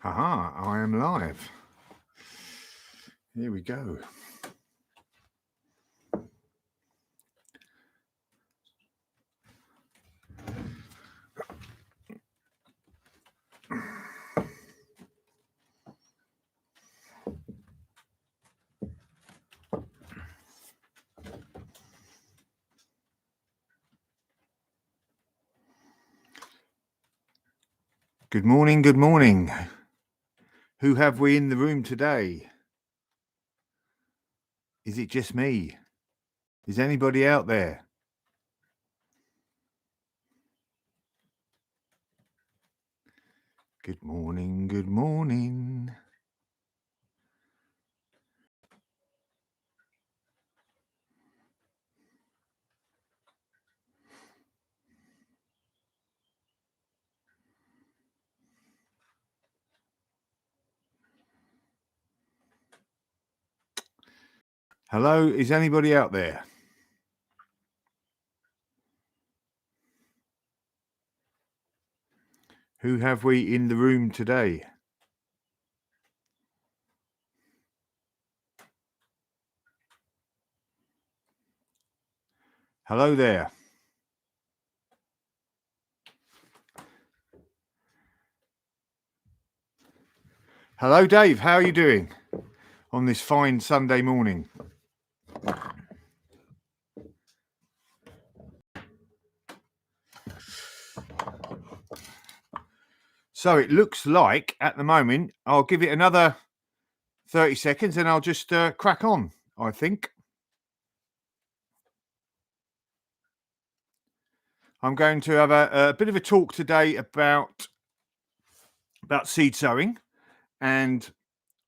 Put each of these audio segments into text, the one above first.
Aha, I am live. Here we go. Good morning, good morning. Who have we in the room today? Is it just me? Is anybody out there? Good morning, good morning. Hello, is anybody out there? Who have we in the room today? Hello there. Hello, Dave. How are you doing on this fine Sunday morning? So it looks like at the moment, I'll give it another 30 seconds and I'll just crack on, I think. I'm going to have a bit of a talk today about seed sowing and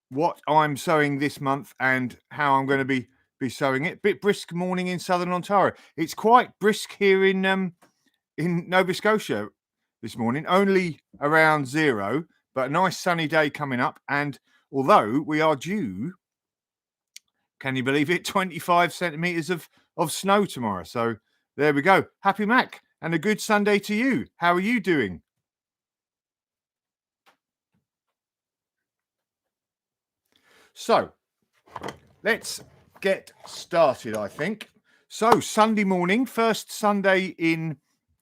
what I'm sowing this month and how I'm going to be sowing it. Bit brisk morning in southern Ontario. It's quite brisk here in Nova Scotia this morning, only around 0, but a nice sunny day coming up. And although we are due, can you believe it, 25 centimetres of snow tomorrow. So there we go. Happy Mac and a good Sunday to you. How are you doing? So let's get started, I think. So Sunday morning, first Sunday in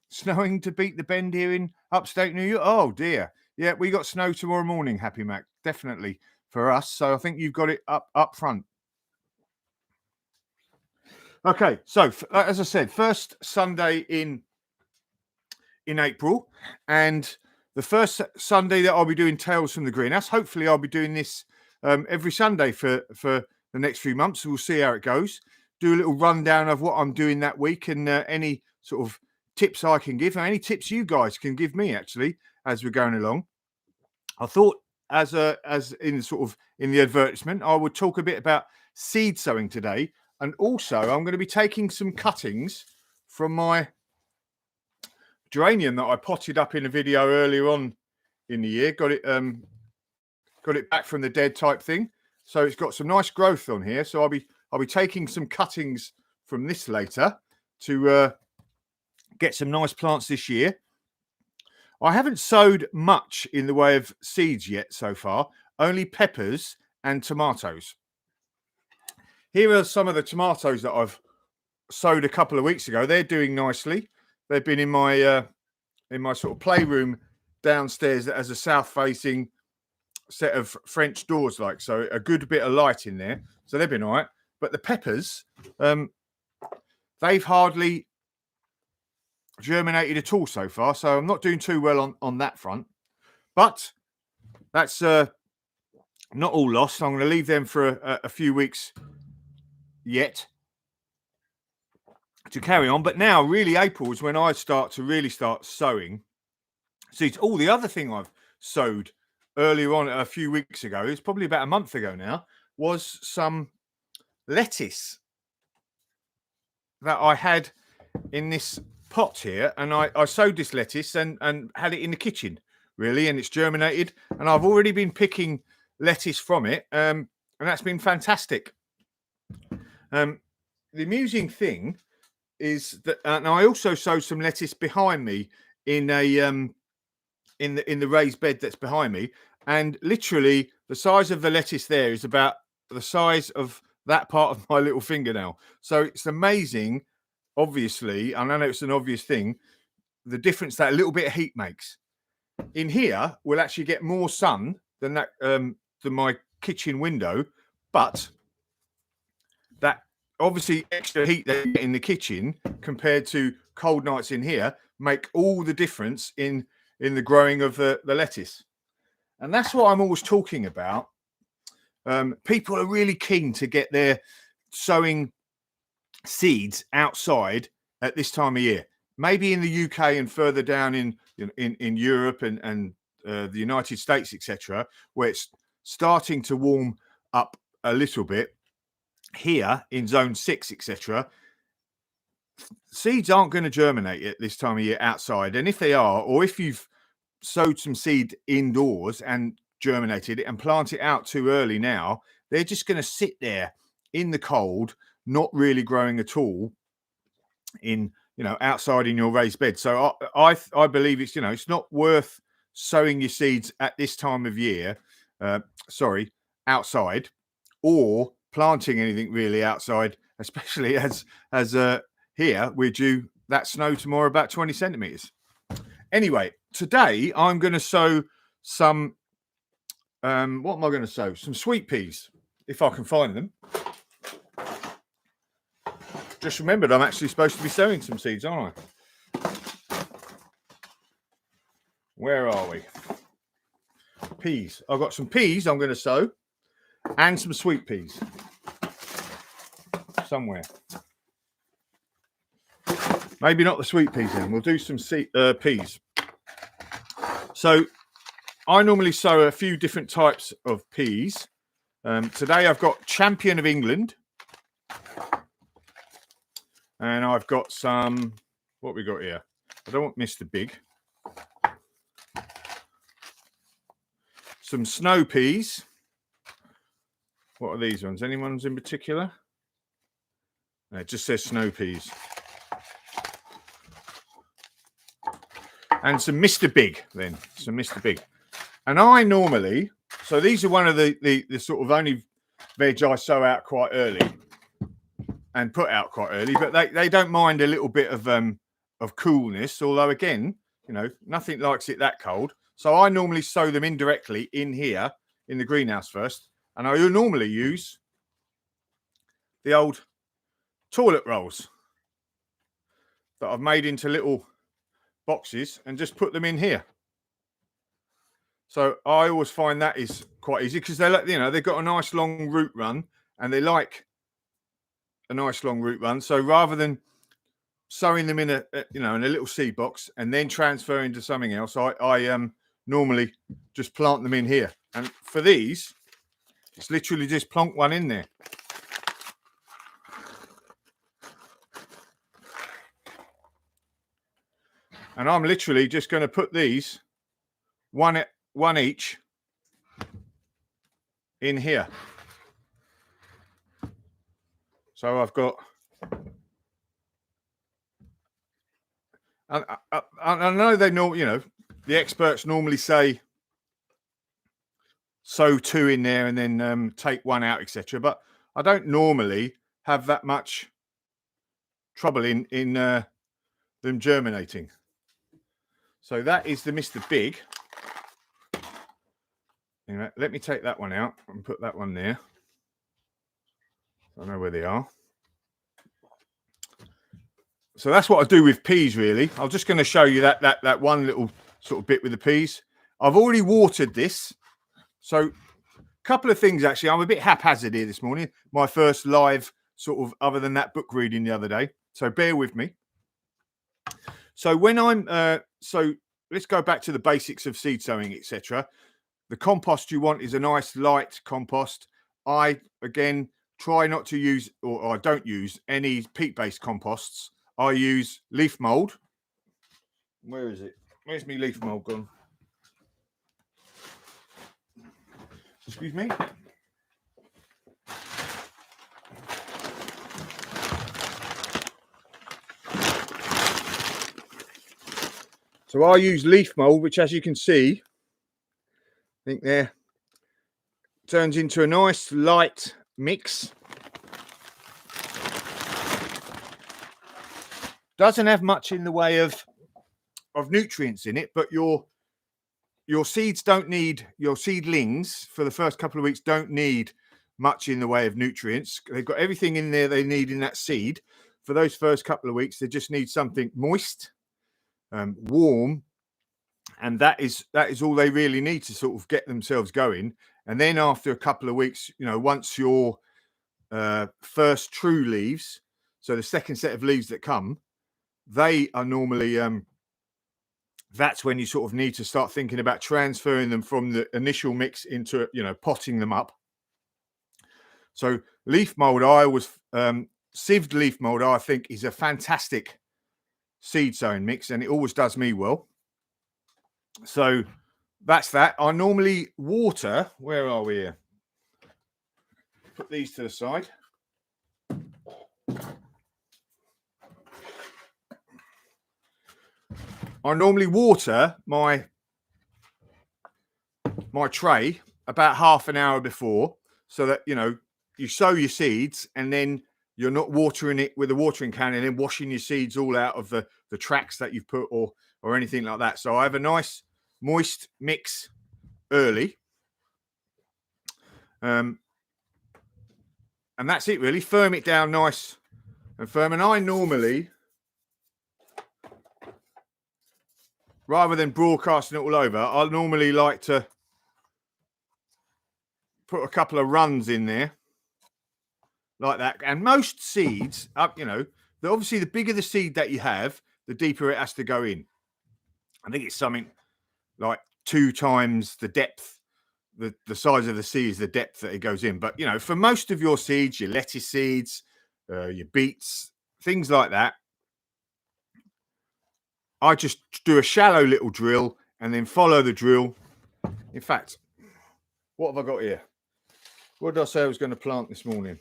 snowing to beat the bend here in upstate New York. Oh dear. Yeah, we got snow tomorrow morning, Happy Mac, definitely for us. So I think you've got it up front. Okay, so as I said, first Sunday in April, and the first Sunday that I'll be doing Tales from the Greenhouse. Hopefully I'll be doing this every Sunday for the next few months. So we'll see how it goes. Do a little rundown of what I'm doing that week and any sort of tips I can give, and any tips you guys can give me actually as we're going along. I thought as in the advertisement, I would talk a bit about seed sowing today, and also I'm going to be taking some cuttings from my geranium that I potted up in a video earlier on in the year. Got it back from the dead type thing, so it's got some nice growth on here. So I'll be taking some cuttings from this later to get some nice plants this year. I haven't sowed much in the way of seeds yet so far, only peppers and tomatoes. Here are some of the tomatoes that I've sowed a couple of weeks ago. They're doing nicely. They've been in my sort of playroom downstairs that has a south-facing set of French doors, like so, a good bit of light in there. So they've been all right. But the peppers, they've hardly germinated at all so far. So I'm not doing too well on that front. But that's not all lost. I'm going to leave them for a few weeks yet to carry on. But now really April is when I start sowing seeds. All the other thing I've sowed earlier on a few weeks ago, it's probably about a month ago now, was some lettuce that I had in this pot here, and I sowed this lettuce and had it in the kitchen really, and it's germinated, and I've already been picking lettuce from it, and that's been fantastic. The amusing thing is that and I also sowed some lettuce behind me in a in the raised bed that's behind me, And literally the size of the lettuce there is about the size of that part of my little fingernail. So it's amazing, obviously, and I know it's an obvious thing, the difference that a little bit of heat makes. In here, we'll actually get more sun than that than my kitchen window, but that obviously extra heat that you get in the kitchen compared to cold nights in here make all the difference in the growing of the lettuce. And that's what I'm always talking about. People are really keen to get their sowing seeds outside at this time of year. Maybe in the UK and further down in Europe and the United States, etc., where it's starting to warm up a little bit. Here in zone 6, etc., seeds aren't going to germinate at this time of year outside. And if they are, or if you've sowed some seed indoors and germinated it and plant it out too early now, they're just going to sit there in the cold, not really growing at all in, outside in your raised bed. So I believe it's, it's not worth sowing your seeds at this time of year, outside, or planting anything really outside, especially as here we're due that snow tomorrow, about 20 centimeters. Anyway, today I'm going to sow some what am I going to sow? Some sweet peas, if I can find them. Just remembered I'm actually supposed to be sowing some seeds, aren't I? Where are we? Peas. I've got some peas I'm going to sow and some sweet peas somewhere. Maybe not the sweet peas then. We'll do some peas. So I normally sow a few different types of peas. Today I've got Champion of England. And I've got some, what we got here? I don't want Mr. Big. Some snow peas. What are these ones? Anyone's in particular? It just says snow peas. And some Mr. Big then. Some Mr. Big. And I normally, so these are one of the sort of only veg I sow out quite early and put out quite early, but they don't mind a little bit of coolness, although again, nothing likes it that cold. So I normally sow them indirectly in here in the greenhouse first, and I normally use the old toilet rolls that I've made into little boxes and just put them in here. So I always find that is quite easy because they've got a nice long root run and they like a nice long root run. So rather than sowing them in a little seed box and then transferring to something else, I normally just plant them in here. And for these, it's literally just plonk one in there. And I'm literally just going to put these one each in here. So I've got, I know they know, the experts normally say sow two in there and then take one out, etc. But I don't normally have that much trouble in them germinating. So that is the Mr. Big. Anyway, let me take that one out and put that one there. I know where they are. So that's what I do with peas, really. I'm just going to show you that one little sort of bit with the peas. I've already watered this. So a couple of things, actually. I'm a bit haphazard here this morning. My first live sort of, other than that book reading the other day. So bear with me. So when I'm, so let's go back to the basics of seed sowing, etc. The compost you want is a nice light compost. I, again, try not to use, or I don't use any peat-based composts. I use leaf mold. Where is it? Where's my leaf mold gone? Excuse me. So I use leaf mold, which, as you can see, think there turns into a nice light mix. Doesn't have much in the way of nutrients in it, but your seeds don't need, your seedlings for the first couple of weeks don't need much in the way of nutrients. They've got everything in there they need in that seed. For those first couple of weeks, they just need something moist, warm, and that is all they really need to sort of get themselves going. And then after a couple of weeks, you know, once your first true leaves, so the second set of leaves that come, they are normally that's when you sort of need to start thinking about transferring them from the initial mix into, you know, potting them up. So leaf mold, I always sieved leaf mold, I think, is a fantastic seed sowing mix, and it always does me well. So that's that. I normally water. Where are we here? Put these to the side. I normally water my tray about half an hour before, so that, you know, you sow your seeds and then you're not watering it with a watering can and then washing your seeds all out of the tracks that you've put or anything like that. So I have a nice moist mix early. And that's it really. Firm it down nice and firm. And I normally, rather than broadcasting it all over, I normally like to put a couple of runs in there like that. And most seeds, you know, obviously the bigger the seed that you have, the deeper it has to go in. I think it's something like 2 times the depth. The size of the seed is the depth that it goes in. But, you know, for most of your seeds, your lettuce seeds, your beets, things like that, I just do a shallow little drill and then follow the drill. In fact, what have I got here? What did I say I was going to plant this morning?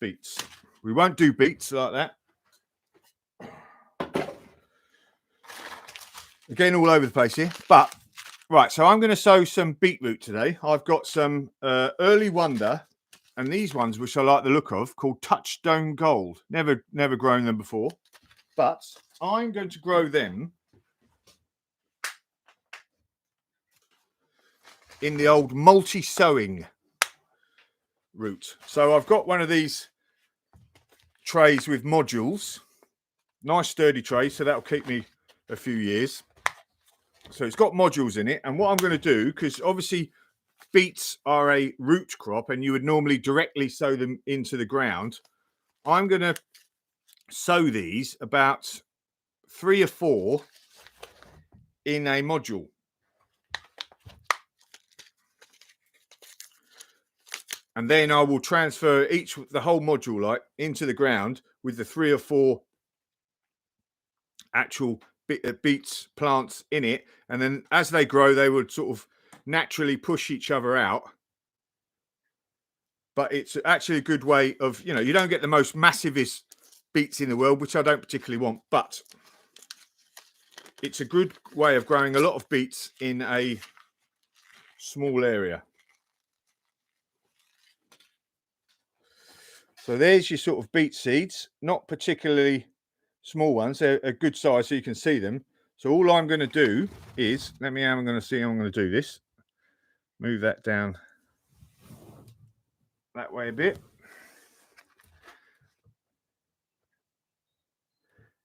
Beets. We won't do beets like that. Again, all over the place here. But, right, so I'm going to sow some beetroot today. I've got some early wonder, and these ones, which I like the look of, called Touchstone Gold. Never grown them before. But I'm going to grow them in the old multi-sowing route. So I've got one of these trays with modules. Nice sturdy tray, so that'll keep me a few years. So it's got modules in it, and what I'm going to do, because obviously beets are a root crop and you would normally directly sow them into the ground, I'm going to sow these about 3 or 4 in a module. And then I will transfer the whole module like into the ground with the 3 or 4 actual beets plants in it, and then as they grow they would sort of naturally push each other out. But it's actually a good way of, you know, you don't get the most massivest beets in the world, which I don't particularly want, but it's a good way of growing a lot of beets in a small area. So there's your sort of beet seeds, not particularly small ones. They're a good size so you can see them. So all I'm going to do is, I'm going to do this. Move that down that way a bit.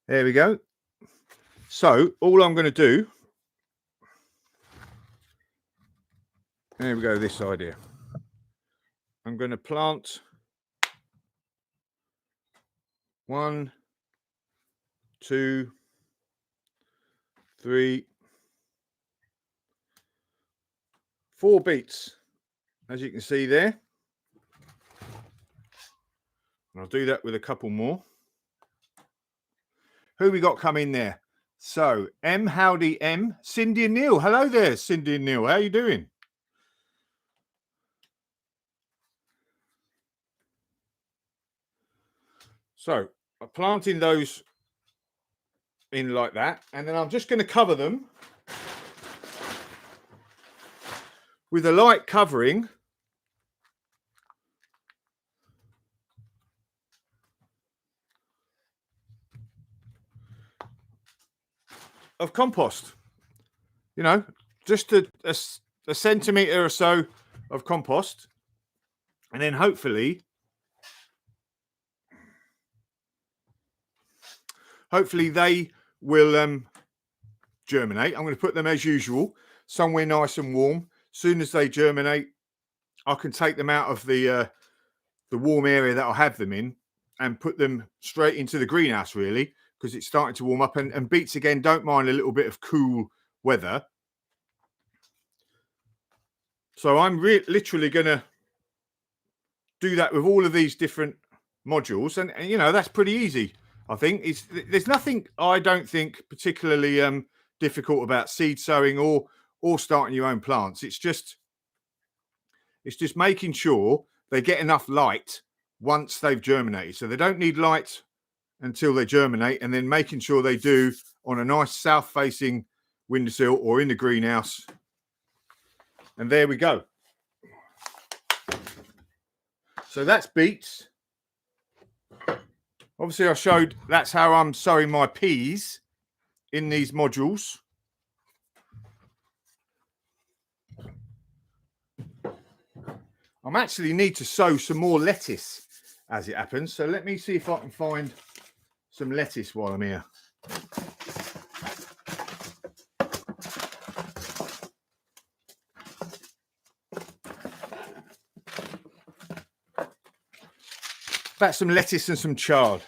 There we go. So all I'm going to do, there we go, this side here. I'm going to plant 1, 2, 3, 4 beets, as you can see there. And I'll do that with a couple more. Who we got coming there? So, howdy, Cindy and Neil. Hello there, Cindy and Neil. How are you doing? So, I'm planting those in like that, and then I'm just going to cover them with a light covering of compost. You know, just a centimetre or so of compost. And then hopefully they will germinate. I'm going to put them as usual, somewhere nice and warm. As soon as they germinate, I can take them out of the warm area that I'll have them in and put them straight into the greenhouse, really, because it's starting to warm up. And beets, again, don't mind a little bit of cool weather. So I'm literally going to do that with all of these different modules. And you know, that's pretty easy. I think there's nothing, I don't think, particularly difficult about seed sowing or starting your own plants. It's just making sure they get enough light once they've germinated. So they don't need light until they germinate, and then making sure they do on a nice south-facing windowsill or in the greenhouse. And there we go. So that's beets. Obviously, I showed that's how I'm sowing my peas in these modules. I actually need to sow some more lettuce as it happens. So let me see if I can find some lettuce while I'm here. That's some lettuce and some chard.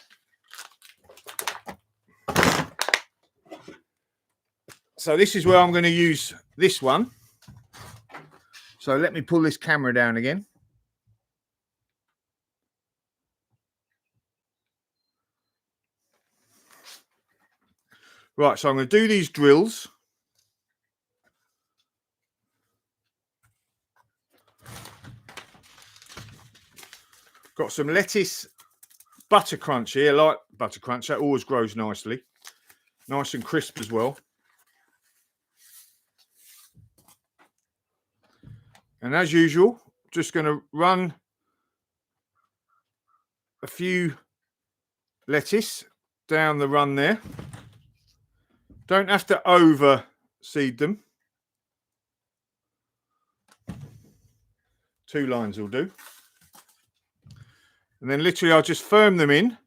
So this is where I'm going to use this one. So let me pull this camera down again. Right, so I'm going to do these drills. Got some lettuce butter crunch here, like butter crunch. That always grows nicely. Nice and crisp as well. And as usual, just going to run a few lettuce down the run there. Don't have to overseed them. 2 lines will do. And then literally I'll just firm them in.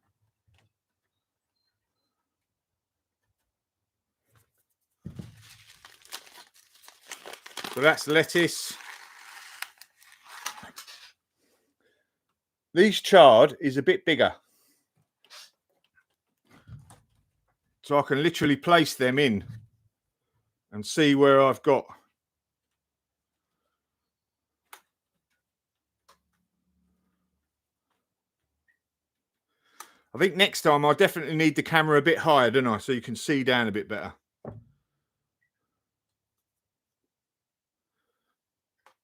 So that's lettuce. These chard is a bit bigger. So I can literally place them in and see where I've got. I think next time I definitely need the camera a bit higher, don't I? So you can see down a bit better.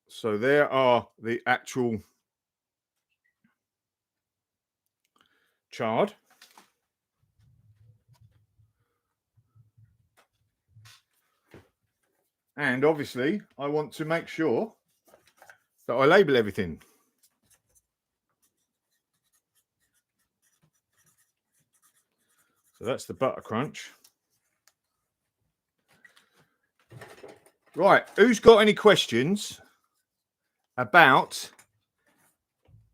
So there are the actual chard. And obviously I want to make sure that I label everything. So that's the butter crunch. Right, who's got any questions about?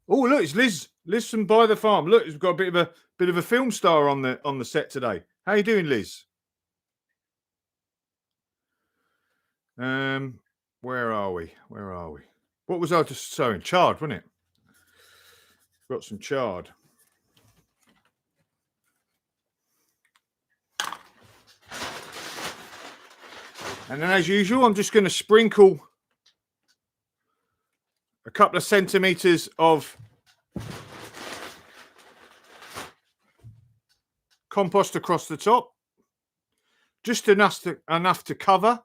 Oh, look, it's Liz from By the Farm. Look, we've got a bit of a film star on the set today. How you doing, Liz? Where are we? What was I just sowing? Chard, wasn't it? Got some chard. And then, as usual, I'm just going to sprinkle a couple of centimeters of compost across the top, just enough to cover.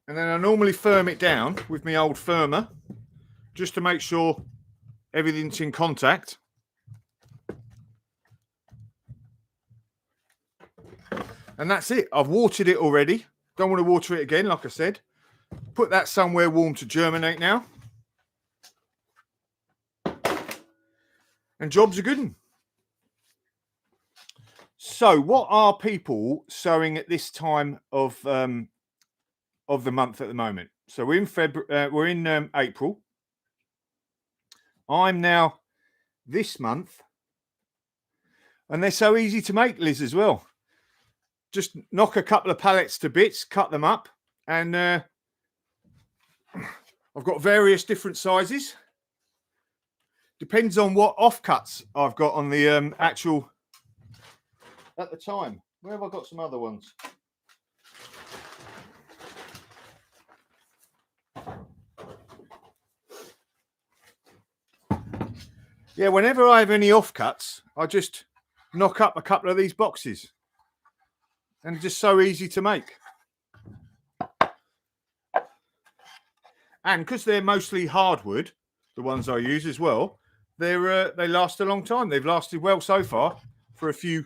And then I normally firm it down with my old firmer, just to make sure everything's in contact. And that's it. I've watered it already. Don't want to water it again, like I said. Put that somewhere warm to germinate now. And jobs are good 'un. So what are people sowing at this time of the month at the moment? So we're in February, we're in April. I'm now this month, and they're so easy to make, Liz, as well. Just knock a couple of pallets to bits, cut them up, and I've got various different sizes. Depends on what offcuts I've got on the actual at the time. Where have I got some other ones? Yeah, whenever I have any offcuts, I just knock up a couple of these boxes. And just so easy to make. And because they're mostly hardwood, the ones I use as well, they last a long time. They've lasted well so far for the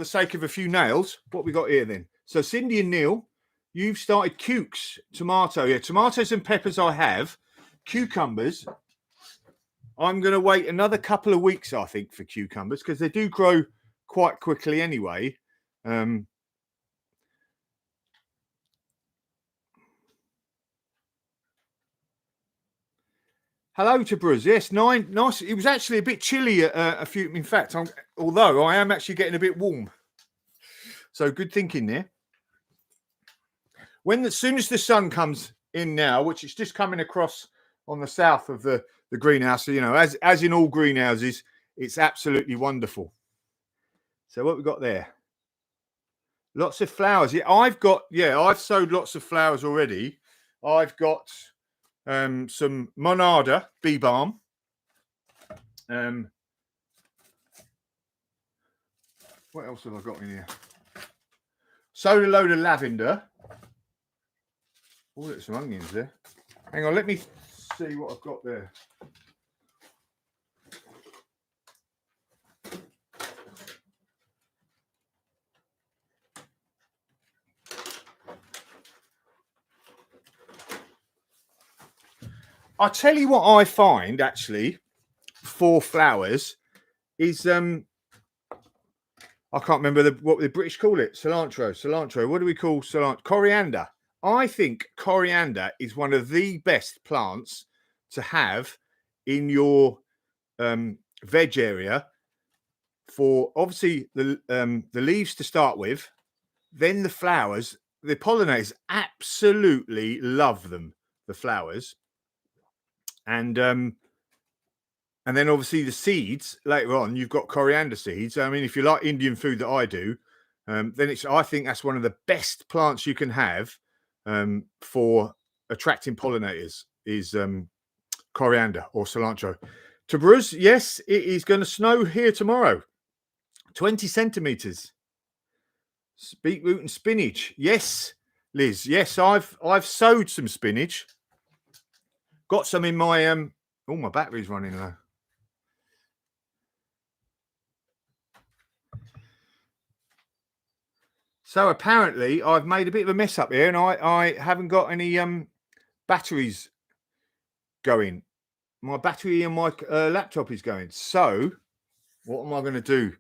sake of a few nails. What we got here then? So Cindy and Neil, you've started cukes, tomato. Yeah, tomatoes and peppers I have. Cucumbers, I'm going to wait another couple of weeks, I think, for cucumbers, because they do grow quite quickly anyway. Hello to Bruce. Yes, nice. It was actually a bit chilly a few. In fact, although I am actually getting a bit warm. So good thinking there. As soon as the sun comes in now, which is just coming across on the south of the greenhouse, so, you know, as in all greenhouses, it's absolutely wonderful. So what we got there? Lots of flowers. Yeah, I've sowed lots of flowers already. I've got some Monarda bee balm. What else have I got in here? Sowed a load of lavender. Oh, there's some onions there. Hang on, let me see what I've got there. I'll tell you what I find actually for flowers is I can't remember what the British call it. Cilantro. What do we call cilantro? Coriander. I think coriander is one of the best plants to have in your veg area for obviously the leaves to start with, then the flowers. The pollinators absolutely love them, the flowers, and then obviously the seeds later on. You've got coriander seeds. I mean, if you like Indian food that I do, then I think that's one of the best plants you can have for attracting pollinators is coriander or cilantro. Tabruz, yes, it is going to snow here tomorrow. 20 centimeters. Beetroot and spinach. Yes, Liz. Yes, I've sowed some spinach. Got some in my oh, my battery's running low. So apparently I've made a bit of a mess up here, and I haven't got any batteries going. My battery in my laptop is going. So what am I going to do?